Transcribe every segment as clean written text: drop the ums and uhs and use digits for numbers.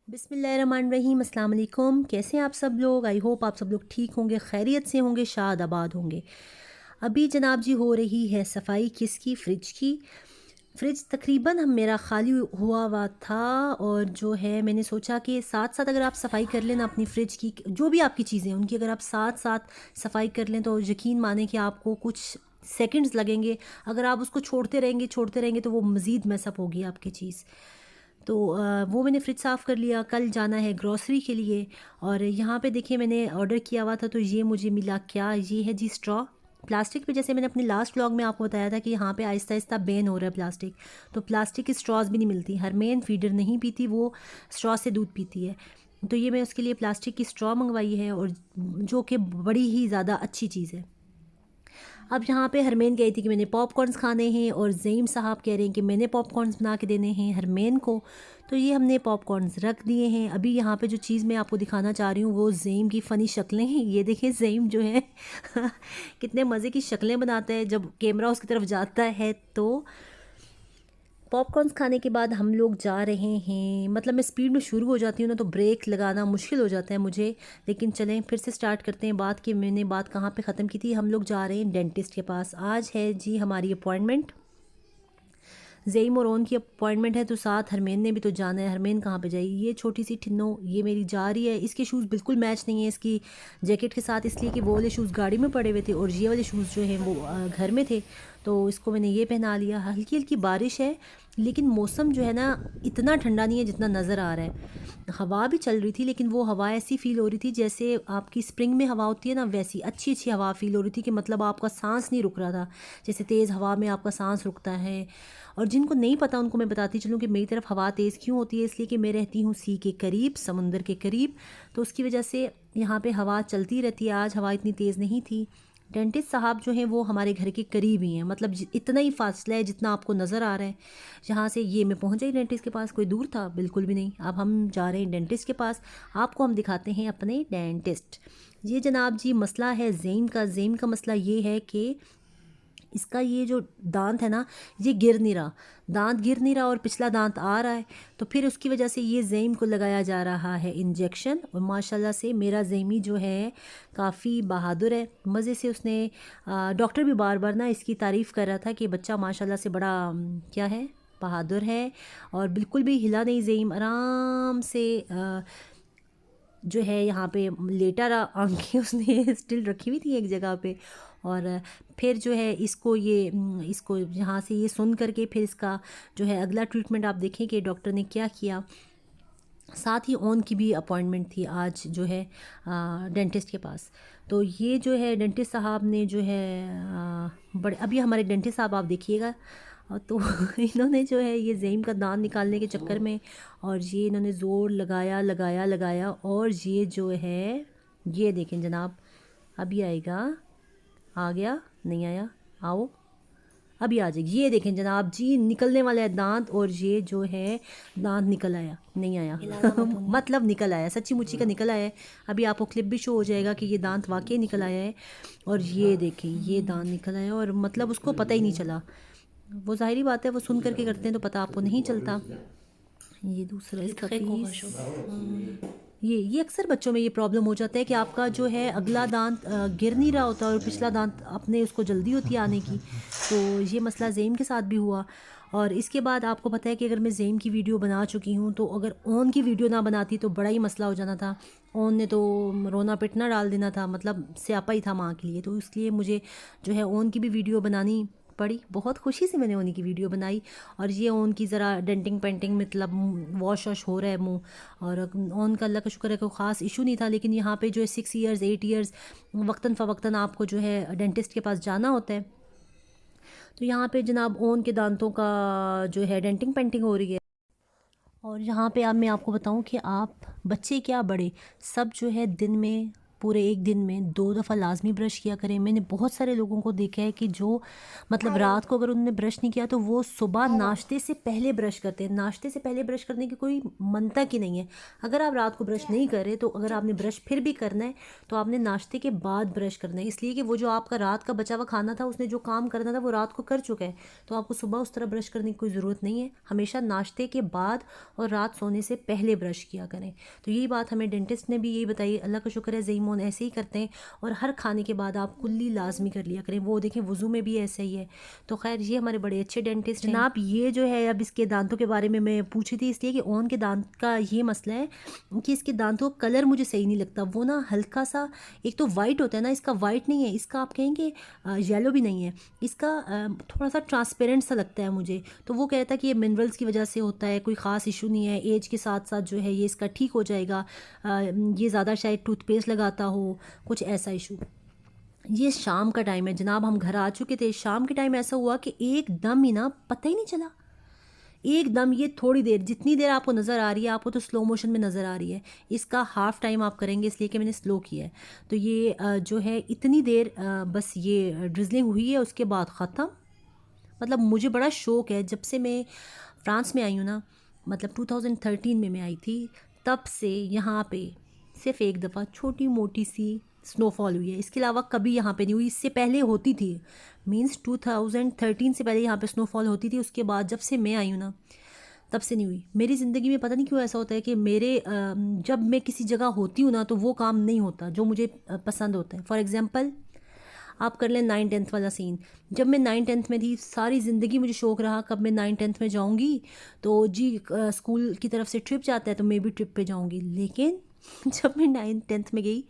बिस्मिल्लाहिर्रहमानिर्रहीम, अस्सलाम वालेकुम। कैसे हैं आप सब लोग? आई होप आप सब लोग ठीक होंगे, खैरियत से होंगे, शाद आबाद होंगे। अभी जनाब जी हो रही है सफाई किसकी? फ्रिज की। फ्रिज तकरीबन मेरा ख़ाली हुआ हुआ था और जो है मैंने सोचा कि साथ साथ अगर आप सफाई कर लें ना अपनी फ्रिज की, जो भी आपकी चीज़ें हैं उनकी अगर आप साथ साथ सफाई कर लें तो यकीन माने कि आपको कुछ सेकंड्स लगेंगे। अगर आप उसको छोड़ते रहेंगे तो वो मज़ीद मैसअप होगी आपकी चीज़। तो वो मैंने फ्रिज साफ़ कर लिया। कल जाना है ग्रॉसरी के लिए और यहाँ पे देखिए मैंने ऑर्डर किया हुआ था तो ये मुझे मिला। क्या ये है जी? स्ट्रॉ। प्लास्टिक पे जैसे मैंने अपने लास्ट व्लॉग में आपको बताया था कि यहाँ पे आहिस्ता आहिस्ता बैन हो रहा है प्लास्टिक, तो प्लास्टिक की स्ट्रॉज भी नहीं मिलती। हरमेन फीडर नहीं पीती, वो स्ट्रॉ से दूध पीती है। तो ये मैं उसके लिए प्लास्टिक की स्ट्रॉ मंगवाई है और जो कि बड़ी ही ज़्यादा अच्छी चीज़ है। अब यहाँ पे हरमेन कही थी कि मैंने पॉपकॉर्न्स खाने हैं और ज़ईम साहब कह रहे हैं कि मैंने पॉपकॉर्न्स बना के देने हैं हरमेन को। तो ये हमने पॉपकॉर्न्स रख दिए हैं। अभी यहाँ पे जो चीज़ मैं आपको दिखाना चाह रही हूँ वो ज़ईम की फ़नी शक्लें हैं। ये देखें ज़ईम जो है कितने मज़े की शक्लें बनाता है जब कैमरा उसकी तरफ जाता है। तो पॉपकॉर्न्स खाने के बाद हम लोग जा रहे हैं, मतलब मैं स्पीड में शुरू हो जाती हूँ ना तो ब्रेक लगाना मुश्किल हो जाता है मुझे। लेकिन चलें फिर से स्टार्ट करते हैं बात कि मैंने बात कहाँ पे ख़त्म की थी। हम लोग जा रहे हैं डेंटिस्ट के पास। आज है जी हमारी अपॉइंटमेंट। ज़ईम और ओन की अपॉइंटमेंट है तो साथ हरमेन ने भी तो जाना है। हरमेन कहाँ पे जाएगी? ये छोटी सी ठिन्नो ये मेरी जा रही है। इसके शूज़ बिल्कुल मैच नहीं है इसकी जैकेट के साथ, इसलिए कि वो वाले शूज़ गाड़ी में पड़े हुए थे और ये वाले शूज़ जो हैं वो घर में थे। तो इसको मैंने ये पहना लिया। हल्की हल्की बारिश है लेकिन मौसम जो है ना इतना ठंडा नहीं है जितना नज़र आ रहा है। हवा भी चल रही थी लेकिन वो हवा ऐसी फ़ील हो रही थी जैसे आपकी स्प्रिंग में हवा होती है ना, वैसी अच्छी अच्छी हवा फ़ील हो रही थी कि मतलब आपका सांस नहीं रुक रहा था, जैसे तेज़ हवा में आपका सांस रुकता है। और जिनको नहीं पता उनको मैं बताती चलूँ कि मेरी तरफ हवा तेज़ क्यों होती है। इसलिए कि मैं रहती हूँ सी के करीब, समुंदर के करीब, तो उसकी वजह से यहाँ पे हवा चलती रहती है। आज हवा इतनी तेज़ नहीं थी। डेंटिस्ट साहब जो हैं वो हमारे घर के करीब ही हैं, मतलब इतना ही फासला है जितना आपको नज़र आ रहा है। जहाँ से ये मैं पहुँच गई डेंटिस्ट के पास, कोई दूर था बिल्कुल भी नहीं। अब हम जा रहे हैं डेंटिस्ट के पास। आपको हम दिखाते हैं अपने डेंटिस्ट। ये जनाब जी मसला है ज़ेम का। ज़ेम का मसला ये है कि इसका ये जो दांत है ना ये गिर नहीं रहा, दांत गिर नहीं रहा और पिछला दांत आ रहा है। तो फिर उसकी वजह से ये ज़ेम को लगाया जा रहा है इंजेक्शन। और माशाल्लाह से मेरा ज़ेमी जो है काफ़ी बहादुर है। मज़े से उसने डॉक्टर भी बार बार ना इसकी तारीफ़ कर रहा था कि बच्चा माशाल्लाह से बड़ा क्या है, बहादुर है। और बिल्कुल भी हिला नहीं ज़ेम, आराम से जो है यहाँ पे लेटा रहा। आंखें उसने स्टिल रखी हुई थी एक जगह पे। और फिर जो है इसको यहाँ से ये सुन करके फिर इसका जो है अगला ट्रीटमेंट आप देखें कि डॉक्टर ने क्या किया। साथ ही ओन की भी अपॉइंटमेंट थी आज जो है डेंटिस्ट के पास। तो ये जो है डेंटिस्ट साहब ने जो है बड़े, अभी हमारे डेंटिस्ट साहब आप देखिएगा। तो इन्होंने जो है ये ज़ेम का दांत निकालने के चक्कर में और ये इन्होंने ज़ोर लगाया लगाया लगाया और ये जो है ये देखें जनाब, अभी आएगा। आ गया? नहीं आया? आओ अभी आ जाएगी। ये देखें जनाब जी निकलने वाला है दांत और ये जो है दांत निकल आया, नहीं आया मतलब निकल आया, सच्ची मुच्ची का निकल आया है। अभी आपको क्लिप भी शो हो जाएगा कि ये दांत वाकई निकल आया है। और ये देखें ये दांत निकल आया और मतलब उसको पता ही नहीं चला। वो ज़ाहिरी बात है वो सुन करके करते हैं तो पता आपको नहीं चलता। ये दूसरा इसका पीस। ये अक्सर बच्चों में ये प्रॉब्लम हो जाता है कि आपका जो है अगला दांत गिर नहीं रहा होता और पिछला दांत अपने उसको जल्दी होती है आने की। तो ये मसला ज़ेम के साथ भी हुआ। और इसके बाद आपको पता है कि अगर मैं ज़ेम की वीडियो बना चुकी हूँ तो अगर ओन की वीडियो ना बनाती तो बड़ा ही मसला हो जाना था। ओन ने तो रोना पिटना डाल देना था, मतलब स्यापा ही था माँ के लिए। तो इसलिए मुझे जो है ओन की भी वीडियो बनानी पड़ी। बहुत खुशी से मैंने ओन की वीडियो बनाई। और ये ओन की ज़रा डेंटिंग पेंटिंग मतलब वॉश वॉश हो रहा है मुँह। और ओन का अल्लाह का शुक्र है कोई ख़ास इशू नहीं था। लेकिन यहाँ पे जो है 6 ईयर्स 8 ईयर्स वक्तन फ़वक्तन आपको जो है डेंटिस्ट के पास जाना होता है। तो यहाँ पे जनाब ओन के दांतों का जो है डेंटिंग पेंटिंग हो रही है। और यहाँ पे अब मैं आपको बताऊँ कि आप बच्चे क्या बड़े सब जो है दिन में पूरे एक दिन में 2 दफ़ा लाज़मी ब्रश किया करें। मैंने बहुत सारे लोगों को देखा है कि जो मतलब रात को अगर उन्होंने ब्रश नहीं किया तो वो सुबह नाश्ते से पहले ब्रश करते हैं। नाश्ते से पहले ब्रश करने की कोई मंतक ही नहीं है। अगर आप रात को ब्रश नहीं कर रहे तो अगर आपने ब्रश फिर भी करना है तो आपने नाश्ते के बाद ब्रश करना है, इसलिए कि वो जो आपका रात का बचा हुआ खाना था, उसने जो काम करना था वो रात को कर चुका है, तो आपको सुबह उस तरह ब्रश करने की कोई ज़रूरत नहीं है। हमेशा नाश्ते के बाद और रात सोने से पहले ब्रश किया करें। तो यही बात हमें डेंटिस्ट ने भी यही बताई। अल्लाह का शुक्र है ज़ईमोन ऐसे ही करते हैं, और हर खाने के बाद आप कुल्ली लाजमी कर लिया करें। वो देखें वज़ू में भी ऐसा ही है। तो खैर ये हमारे बड़े अच्छे डेंटिस्ट हैं। जनाब ये जो है अब इसके दांतों के बारे में मैं पूछी थी, इसलिए कि ओन के दांत का ये मसला है कि इसके दांतों का कलर मुझे सही नहीं लगता। वो ना हल्का सा, एक तो वाइट होता है ना, इसका वाइट नहीं है, इसका आप कहेंगे येलो भी नहीं है, इसका थोड़ा सा ट्रांसपेरेंट सा लगता है मुझे। तो वो कहता है कि ये मिनरल्स की वजह से होता है, कोई ख़ास इशू नहीं है, एज के साथ साथ जो है ये इसका ठीक हो जाएगा। ये ज़्यादा शायद टूथपेस्ट लगाता हो, कुछ ऐसा इशू। ये शाम का टाइम है जनाब, हम घर आ चुके थे। शाम के टाइम ऐसा हुआ कि एकदम ही ना पता ही नहीं चला, एकदम ये थोड़ी देर, जितनी देर आपको नज़र आ रही है आपको तो स्लो मोशन में नज़र आ रही है। इसका हाफ़ टाइम आप करेंगे इसलिए कि मैंने स्लो किया है। तो ये जो है इतनी देर बस ये ड्रिजलिंग हुई है, उसके बाद ख़त्म। मतलब मुझे बड़ा शौक़ है, जब से मैं फ्रांस में आई हूँ ना, मतलब 2013 में मैं आई थी, तब से यहाँ पे सिर्फ़ एक दफ़ा छोटी मोटी सी स्नोफॉल हुई है। इसके अलावा कभी यहाँ पे नहीं हुई। इससे पहले होती थी, मींस 2013 से पहले यहाँ पे स्नोफॉल होती थी। उसके बाद जब से मैं आई हूँ ना, तब से नहीं हुई। मेरी ज़िंदगी में पता नहीं क्यों ऐसा होता है कि मेरे जब मैं किसी जगह होती हूँ ना तो वो काम नहीं होता जो मुझे पसंद होता है। फॉर एग्ज़ाम्पल आप कर लें 9-10 वाला सीन। जब मैं 9-10 में थी, सारी ज़िंदगी मुझे शौक़ रहा कब मैं 9-10 में जाऊँगी, तो जी स्कूल की तरफ से ट्रिप जाता है तो मैं भी ट्रिप पे जाऊँगी। लेकिन जब मैं 9-10 में गई,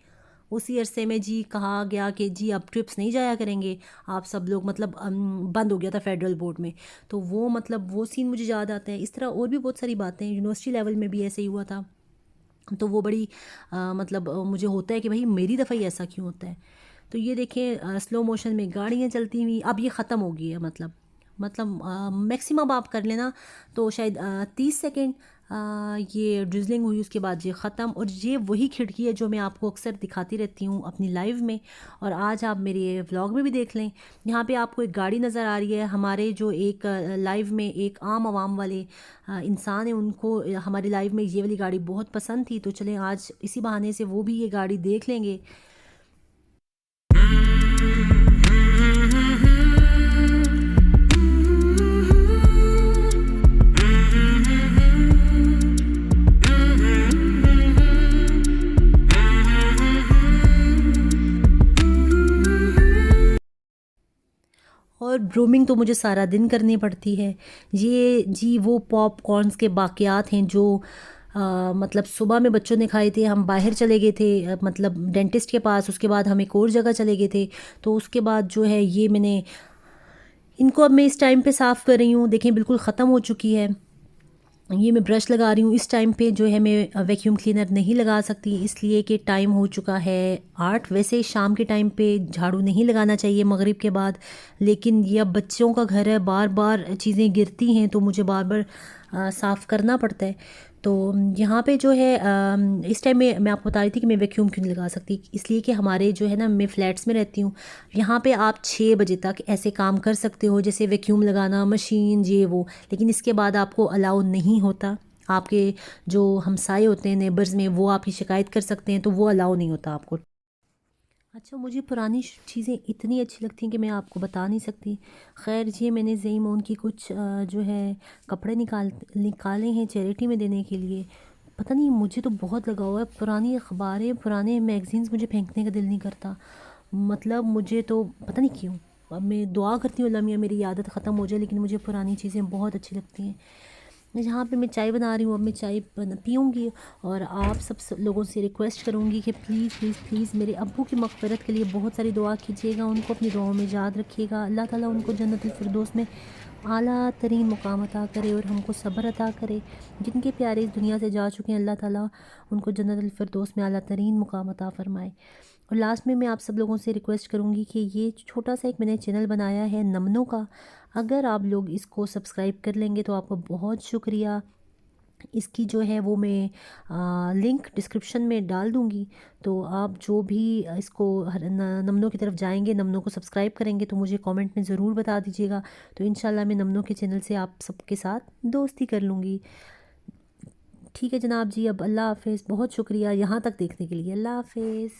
उसी अरसे में जी कहा गया कि जी अब ट्रिप्स नहीं जाया करेंगे आप सब लोग, मतलब बंद हो गया था फेडरल बोर्ड में। तो वो मतलब वो सीन मुझे याद आता है। इस तरह और भी बहुत सारी बातें, यूनिवर्सिटी लेवल में भी ऐसे ही हुआ था। तो वो बड़ी मतलब मुझे होता है कि भाई मेरी दफ़ा ही ऐसा क्यों होता है। तो ये देखें स्लो मोशन में गाड़ियाँ चलती हुई, अब ये ख़त्म हो गई है। मतलब मैक्सिमम आप कर लेना तो शायद 30 सेकेंड ये ड्रिजलिंग हुई, उसके बाद ये ख़त्म। और ये वही खिड़की है जो मैं आपको अक्सर दिखाती रहती हूँ अपनी लाइव में, और आज आप मेरे व्लॉग में भी देख लें। यहाँ पे आपको एक गाड़ी नज़र आ रही है। हमारे जो एक लाइव में एक आम आवाम वाले इंसान है, उनको हमारी लाइव में ये वाली गाड़ी बहुत पसंद थी, तो चलें आज इसी बहाने से वो भी ये गाड़ी देख लेंगे। और ग्रूमिंग तो मुझे सारा दिन करनी पड़ती है। ये जी वो पॉपकॉर्न्स के बाक़ियात हैं जो मतलब सुबह में बच्चों ने खाए थे। हम बाहर चले गए थे मतलब डेंटिस्ट के पास, उसके बाद हम एक और जगह चले गए थे। तो उसके बाद जो है ये मैंने इनको अब मैं इस टाइम पे साफ़ कर रही हूँ। देखें बिल्कुल ख़त्म हो चुकी है। ये मैं ब्रश लगा रही हूँ। इस टाइम पे जो है मैं वैक्यूम क्लीनर नहीं लगा सकती, इसलिए कि टाइम हो चुका है 8। वैसे शाम के टाइम पे झाड़ू नहीं लगाना चाहिए मगरिब के बाद, लेकिन ये अब बच्चों का घर है, बार बार चीज़ें गिरती हैं तो मुझे बार बार साफ़ करना पड़ता है। तो यहाँ पे जो है इस टाइम में मैं आपको बता रही थी कि मैं वैक्यूम क्यों नहीं लगा सकती, इसलिए कि हमारे जो है ना, मैं फ़्लैट्स में रहती हूँ। यहाँ पे आप 6 बजे तक ऐसे काम कर सकते हो जैसे वैक्यूम लगाना, मशीन, ये वो, लेकिन इसके बाद आपको अलाउ नहीं होता। आपके जो हमसाए होते हैं नेबर्स में, वो आपकी शिकायत कर सकते हैं, तो वो अलाउ नहीं होता आपको। अच्छा, मुझे पुरानी चीज़ें इतनी अच्छी लगती हैं कि मैं आपको बता नहीं सकती। खैर ये मैंने ज़ईमोन की कुछ जो है कपड़े निकाले हैं चैरिटी में देने के लिए। पता नहीं मुझे तो बहुत लगा हुआ है। पुरानी अखबारें, पुराने मैगज़ीन्स मुझे फेंकने का दिल नहीं करता। मतलब मुझे तो पता नहीं क्यों। अब मैं दुआ करती हूँ अल्लाह मियाँ मेरी आदत ख़त्म हो जाए, लेकिन मुझे पुरानी चीज़ें बहुत अच्छी लगती हैं। यहाँ पे मैं चाय बना रही हूँ, अब मैं चाय पीऊँगी, और आप सब लोगों से रिक्वेस्ट करूँगी कि प्लीज़ प्लीज़ प्लीज़ मेरे अब्बू की मग़फ़िरत के लिए बहुत सारी दुआ कीजिएगा। उनको अपनी दुआओं में याद रखिएगा। अल्लाह ताला उनको जन्नतुल फ़िरदौस में आला तरीन मुकाम अता करे और हमको सब्र अता करे। जिनके प्यारे इस दुनिया से जा चुके हैं, अल्लाह ताला उनको जन्नतुल फ़िरदौस में आला तरीन मुकाम अता फ़रमाए। और लास्ट में मैं आप सब लोगों से रिक्वेस्ट करूँगी कि ये छोटा सा एक मैंने चैनल बनाया है नमनों का, अगर आप लोग इसको सब्सक्राइब कर लेंगे तो आपका बहुत शुक्रिया। इसकी जो है वो मैं लिंक डिस्क्रिप्शन में डाल दूँगी। तो आप जो भी इसको नमनों की तरफ जाएँगे, नमनों को सब्सक्राइब करेंगे तो मुझे कमेंट में ज़रूर बता दीजिएगा। तो इंशाल्लाह मैं नमनों के चैनल से आप सबके साथ दोस्ती कर लूँगी। ठीक है जनाब जी, अब अल्लाह हाफ़िज़। बहुत शुक्रिया यहाँ तक देखने के लिए। अल्लाह हाफ़िज़।